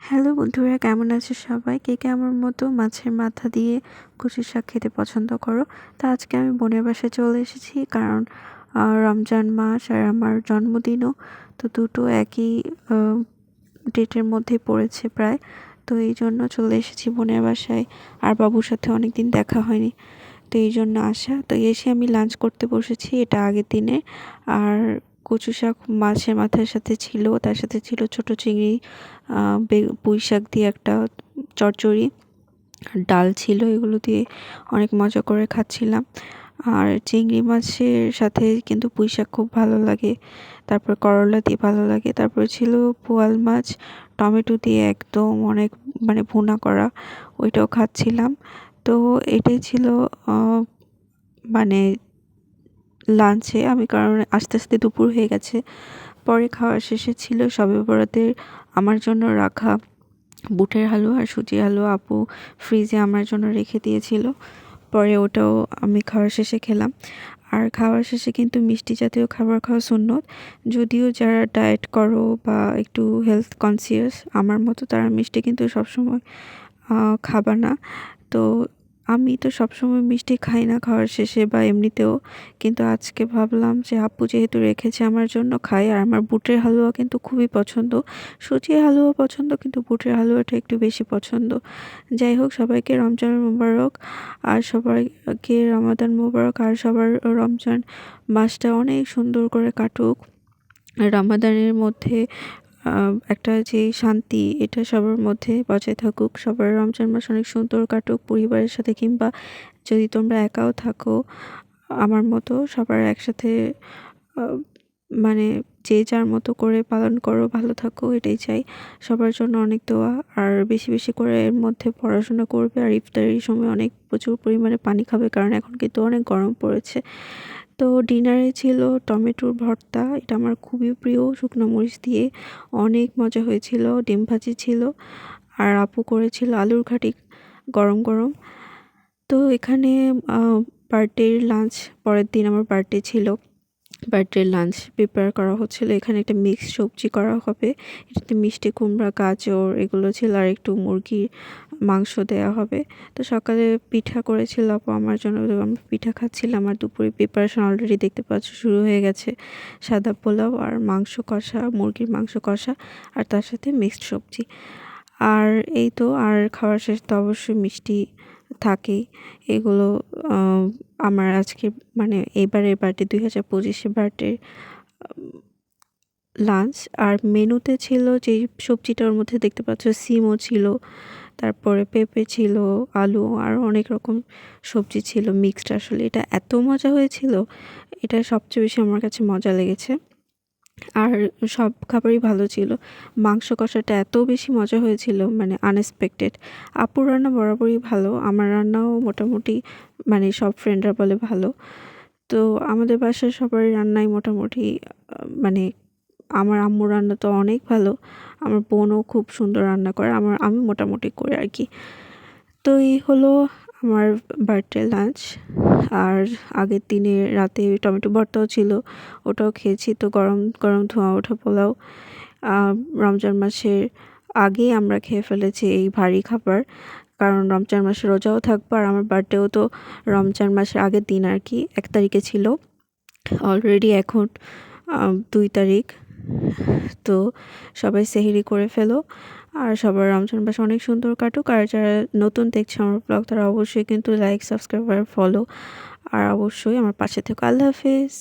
Hello বন্ধুরা, কেমন আছো সবাই? কে কে আমার মতো মাছের মাথা দিয়ে কচুর শাক খেতে পছন্দ করো? তো আজকে আমি বোনের বাসায় চলে এসেছি, কারণ রমজান মাস আর আমার জন্মদিনও, তো দুটো একই ডেটের মধ্যেই পড়েছে প্রায়। তো এই জন্য চলে এসেছি বোনের বাসায়, আর বাবুর সাথে অনেক দিন দেখা হয়নি, তো এই জন্য আসা। তো এসে আমি লাঞ্চ করতে বসেছি, এটা আগের দিনে। আর কচু শাক মাছের মাথার সাথে ছিল, তার সাথে ছিল ছোট চিংড়ি, পুঁই শাক দিয়ে একটা চচ্চড়ি, আর ডাল ছিল। এগুলো দিয়ে অনেক মজা করে খাচ্ছিলাম। আর চিংড়ি মাছের সাথে কিন্তু পুঁই শাক খুব ভালো লাগে, তারপর করলা দিয়ে ভালো লাগে। তারপর ছিল বোয়াল মাছ টমেটো দিয়ে একদম অনেক ভুনা করা, ওইটাও খাচ্ছিলাম। তো এটাই ছিল মানে লাঞ্চে আমি, কারণ আস্তে আস্তে দুপুর হয়ে গেছে। পরে খাওয়া শেষে ছিল শবে বরাতের আমার জন্য রাখা বুটের হালুয়া আর সুজির হালুয়া, আপু ফ্রিজে আমার জন্য রেখে দিয়েছিল। পরে ওটাও আমি খাওয়ার শেষে খেলাম। আর খাওয়ার শেষে কিন্তু মিষ্টি জাতীয় খাবার খাওয়া সুন্নত। যদিও যারা ডায়েট করো বা একটু হেলথ কনসিয়াস আমার মতো, তারা মিষ্টি কিন্তু সবসময় খাবা না। তো আমি তো সবসময় মিষ্টি খাই না খাওয়ার শেষে বা এমনিতেও, কিন্তু আজকে ভাবলাম যে আপু যেহেতু রেখেছে আমার জন্য খাই। আর আমার বুটের হালুয়া কিন্তু খুবই পছন্দ, সুজির হালুয়া পছন্দ, কিন্তু বুটের হালুয়াটা একটু বেশি পছন্দ। যাই হোক, সবাইকে রমজান মোবারক, আর সবাইকে রমাদান মোবারক, আর সবার রমজান মাসটা অনেক সুন্দর করে কাটুক। রমাদানের মধ্যে একটা যে শান্তি, এটা সবার মধ্যে বজায় থাকুক। সবার রমজান মাস অনেক সুন্দর কাটুক পরিবারের সাথে, কিংবা যদি তোমরা একাও থাকো আমার মতো, সবার একসাথে আহ, মানে যে যার মতো করে পালন করো, ভালো থাকো, এটাই চাই। সবার জন্য অনেক দোয়া, আর বেশি বেশি করে এর মধ্যে পড়াশোনা করবে, আর ইফতারির সময় অনেক প্রচুর পরিমাণে পানি খাবে, কারণ এখন কিন্তু অনেক গরম পড়েছে। তো ডিনারে ছিল টমেটোর ভর্তা, এটা আমার খুবই প্রিয়, শুকনো মরিচ দিয়ে, অনেক মজা হয়েছিল। ডিম ভাজি ছিল, আর আপু করেছিল আলুর ঘাটি গরম গরম। তো এখানে বার্থডের লাঞ্চ, পরের দিন আমার বার্থডে ছিল, বার্থডে লাঞ্চ প্রিপেয়ার করা হচ্ছিল। এখানে একটা মিক্স সবজি করা হবে, এটাতে মিষ্টি কুমড়া, গাজর এগুলো ছিল, আর একটু মুরগির মাংস দেয়া হবে। তো সকালে পিঠা করেছিল আপু আমার জন্য, তো আমি পিঠা খাচ্ছিলাম। আর দুপুরে প্রিপারেশন অলরেডি দেখতে পাচ্ছ শুরু হয়ে গেছে, সাদা পোলাও আর মাংস কষা, মুরগির মাংস কষা, আর তার সাথে মিক্সড সবজি। আর এই তো, আর খাওয়ার শেষ তো অবশ্যই মিষ্টি থাকেই। এগুলো আমার আজকে এবারের বার্থডে 2025 বার্থডে লাঞ্চ। আর মেনুতে ছিল যে সবজিটার মধ্যে দেখতে পাচ্ছ, সিমও ছিল, তারপরে পেঁপে ছিল, আলু, আর অনেক রকম সবজি ছিল মিক্সড। আসলে এটা এত মজা হয়েছিল, এটা সবচেয়ে বেশি আমার কাছে মজা লেগেছে। আর সব খাবারই ভালো ছিল। মাংস কষাটা এত বেশি মজা হয়েছিল, আনএক্সপেক্টেড। আপুর রান্না বরাবরই ভালো, আমার রান্নাও মোটামুটি, সব ফ্রেন্ডরা বলে ভালো। তো আমাদের বাসায় সবারই রান্নাই মোটামুটি, মানে আমার আম্মুর রান্না তো অনেক ভালো, আমার বোনও খুব সুন্দর রান্না করে, আমি মোটামুটি করে আর কি। তো এই হলো আমার বার্থডে লাঞ্চ। আর আগের দিনে রাতে টমেটো ভর্তাও ছিল, ওটাও খেয়েছি। তো গরম গরম ধোঁয়া ওঠা পোলাও, রমজান মাসের আগেই আমরা খেয়ে ফেলেছি এই ভারী খাবার, কারণ রমজান মাসে রোজাও থাকবো, আর আমার বার্থডেও তো রমজান মাসের আগের দিন আর কি, 1 তারিখে ছিল। অলরেডি এখন 2 তারিখ। তো সবাই সেহরি করে ফেলো, আর সবার রমজান মাস অনেক সুন্দর কাটুক। আর যারা নতুন দেখছে আমার ব্লগ, তারা অবশ্যই কিন্তু লাইক, সাবস্ক্রাইব আর ফলো, আর অবশ্যই আমার পাশে থেকো। আল্লাহ হাফেজ।